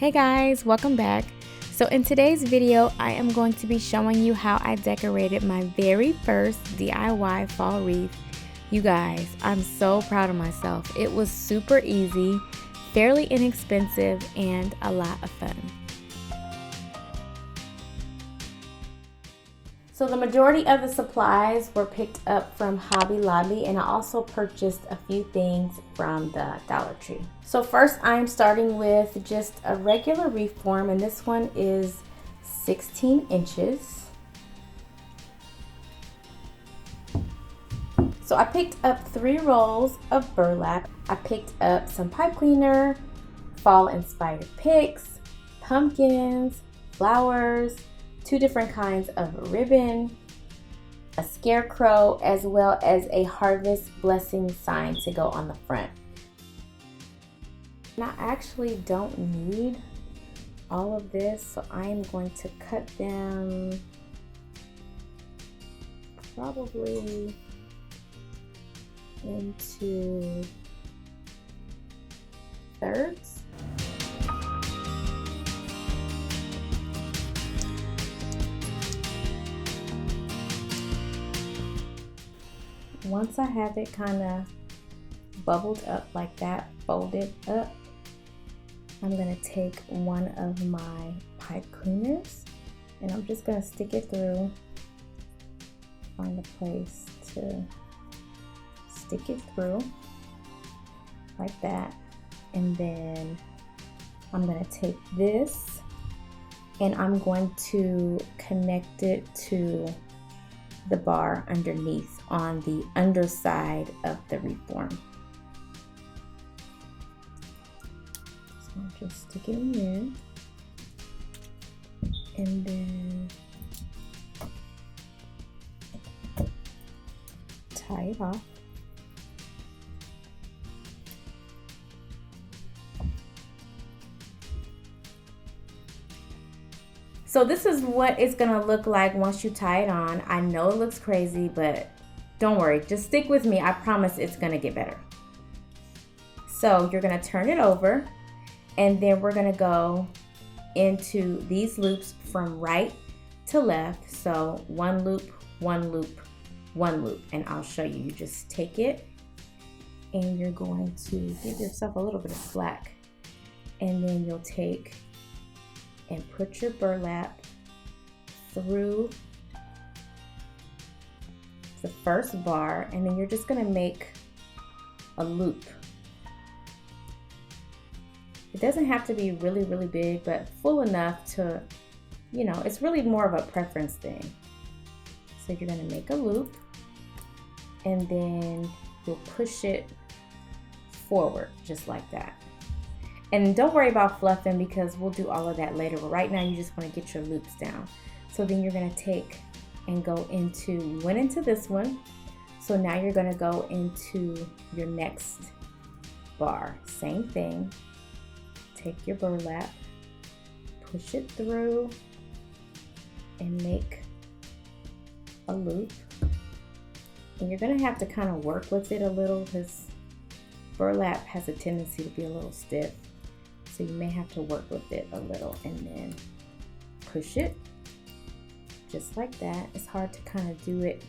Hey guys, welcome back. So in today's video, I am going to be showing you how I decorated my very first DIY fall wreath. You guys, I'm so proud of myself. It was super easy, fairly inexpensive, and a lot of fun. So the majority of the supplies were picked up from Hobby Lobby, and I also purchased a few things from the Dollar Tree. So first I'm starting with just a regular wreath form, and this one is 16 inches. So I picked up 3 rolls of burlap. I picked up some pipe cleaner, fall inspired picks, pumpkins, flowers, 2 different kinds of ribbon, a scarecrow, as well as a harvest blessing sign to go on the front. And I actually don't need all of this, so I am going to cut them probably into thirds. Once I have it kind of bubbled up like that, folded up, I'm going to take one of my pipe cleaners and I'm just going to stick it through, find a place to stick it through like that, and then I'm going to take this and I'm going to connect it to the bar underneath on the underside of the reform. So I'll just stick it in there and then tie it off. So this is what it's gonna look like once you tie it on. I know it looks crazy, but don't worry, just stick with me. I promise it's gonna get better. So you're gonna turn it over, and then we're gonna go into these loops from right to left. So one loop, one loop, one loop, and I'll show you. You just take it and you're going to give yourself a little bit of slack, and then you'll take and put your burlap through the first bar, and then you're just going to make a loop. It doesn't have to be really, really big, but full enough to, you know, it's really more of a preference thing. So you're going to make a loop, and then you'll push it forward just like that. And don't worry about fluffing because we'll do all of that later. But right now you just want to get your loops down. So then you're going to take and go into, you went into this one. So now you're going to go into your next bar. Same thing. Take your burlap, push it through, and make a loop. And you're going to have to kind of work with it a little because burlap has a tendency to be a little stiff. So you may have to work with it a little and then push it just like that. It's hard to kind of do it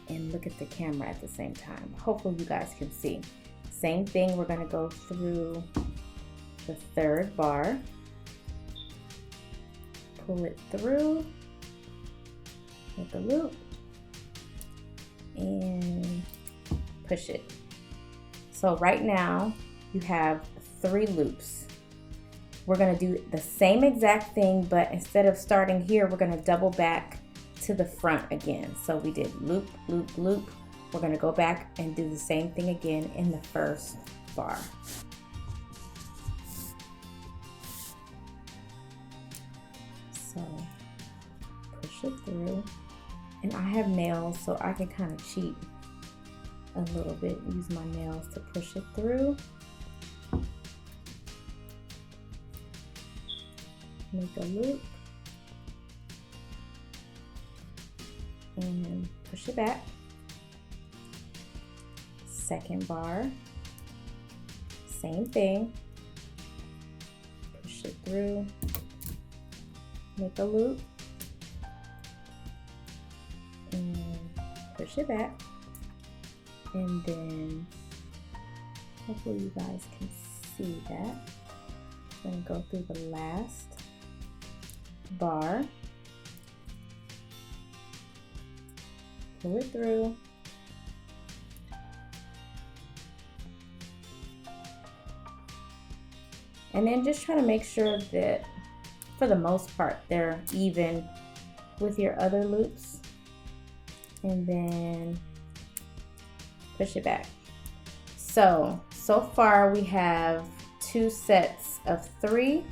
and look at the camera at the same time. Hopefully you guys can see. Same thing, we're gonna go through the third bar, pull it through, make a loop, and push it. So right now you have 3 loops. We're going to do the same exact thing, but instead of starting here, we're going to double back to the front again. So we did loop, loop, loop. We're going to go back and do the same thing again in the first bar. So push it through. And I have nails, so I can kind of cheat a little bit. Use my nails to push it through. Make a loop and push it back. Second bar, same thing, push through, make a loop, and push it back, and then hopefully you guys can see that. I'm going to go through the last bar, pull it through, and then just try to make sure that for the most part they're even with your other loops, and then push it back. So far we have 2 sets of 3.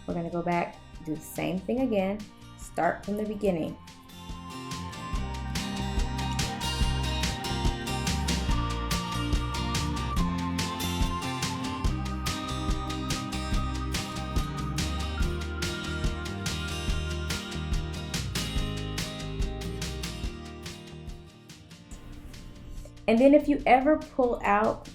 We're going to go back, do the same thing again, start from the beginning. And then if you ever pull out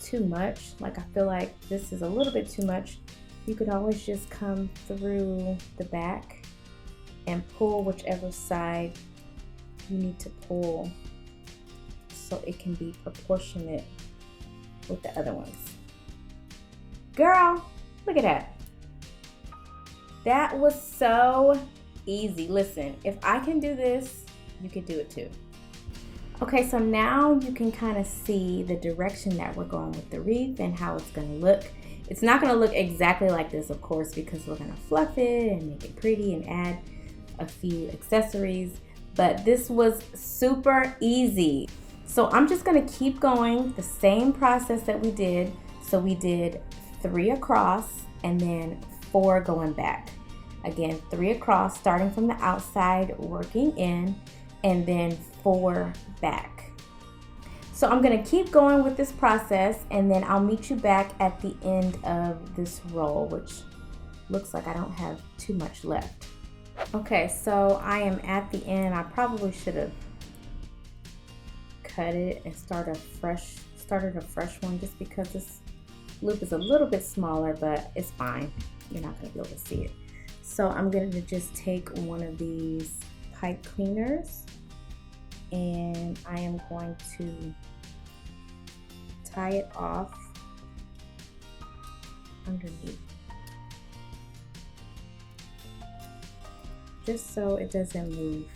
too much, like I feel like this is a little bit too much, you could always just come through the back and pull whichever side you need to pull so it can be proportionate with the other ones. Girl, look at that. That was so easy. Listen, if I can do this, you can do it too. Okay, so now you can kind of see the direction that we're going with the wreath and how it's going to look. It's not going to look exactly like this, of course, because we're going to fluff it and make it pretty and add a few accessories, but this was super easy. So I'm just going to keep going the same process that we did. So we did 3 across and then 4 going back. Again, 3 across, starting from the outside, working in, and then 4 back. So I'm going to keep going with this process, and then I'll meet you back at the end of this roll, which looks like I don't have too much left. Okay, so I am at the end. I probably should have cut it and started a fresh one, just because this loop is a little bit smaller, but it's fine. You're not going to be able to see it. So I'm going to just take one of these pipe cleaners, and I am going to tie it off underneath, just so it doesn't move.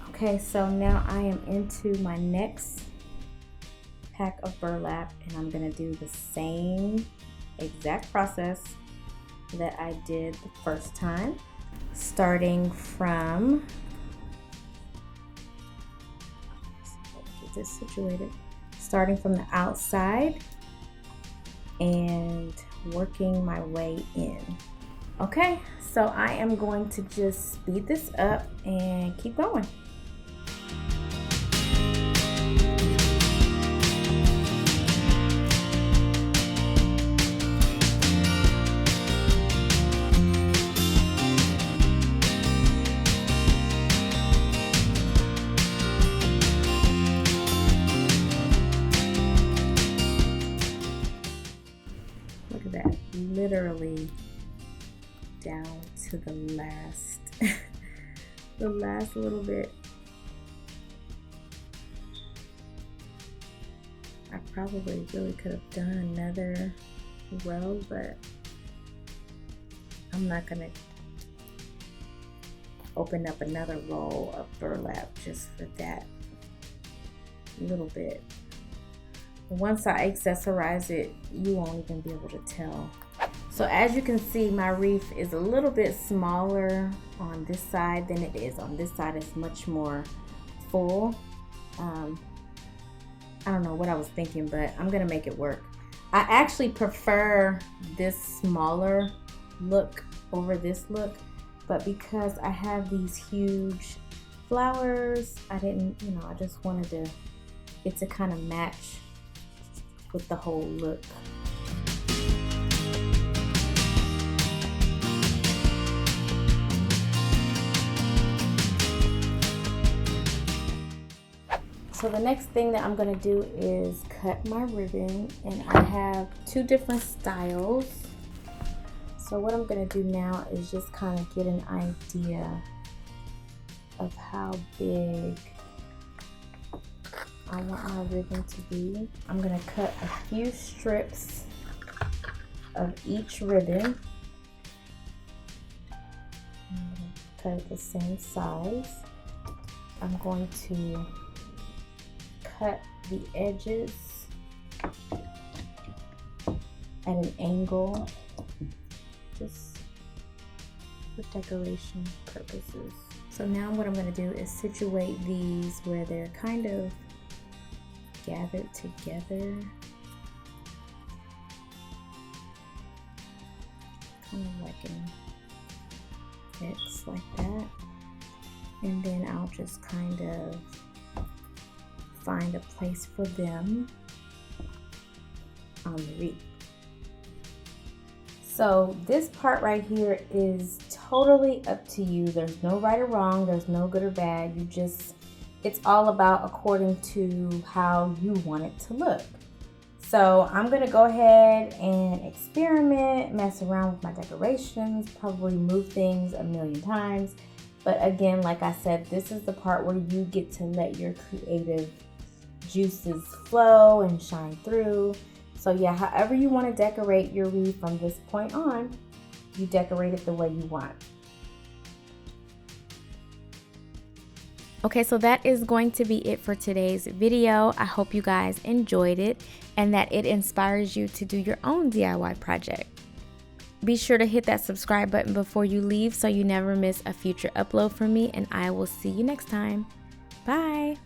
Okay, so now I am into my next pack of burlap, and I'm gonna do the same exact process that I did the first time, starting from, get this situated, starting from the outside and working my way in. Okay, so I am going to just speed this up and keep going. Look at that, literally down to the last the last little bit. I probably really could have done another row, but I'm not gonna open up another roll of burlap just for that little bit. Once I accessorize it, you won't even be able to tell. So as you can see, my wreath is a little bit smaller on this side than it is on this side. It's much more full. I don't know what I was thinking, but I'm gonna make it work. I actually prefer this smaller look over this look, but because I have these huge flowers, I didn't, I just wanted it to kind of match with the whole look. So the next thing that I'm gonna do is cut my ribbon, and I have 2 different styles. So what I'm gonna do now is just kind of get an idea of how big I want my ribbon to be. I'm gonna cut a few strips of each ribbon. I'm gonna cut it the same size. I'm going to cut the edges at an angle, just for decoration purposes. So now what I'm going to do is situate these where they're kind of gathered together, kind of like an X like that, and then I'll just kind of find a place for them on the wreath. So this part right here is totally up to you. There's no right or wrong, there's no good or bad. It's all about according to how you want it to look. So I'm gonna go ahead and experiment, mess around with my decorations, probably move things a million times. But again, like I said, this is the part where you get to let your creative juices flow and shine through. So yeah, however you want to decorate your wreath from this point on, you decorate it the way you want. Okay, so that is going to be it for today's video. I hope you guys enjoyed it and that it inspires you to do your own DIY project. Be sure to hit that subscribe button before you leave so you never miss a future upload from me, and I will see you next time. Bye!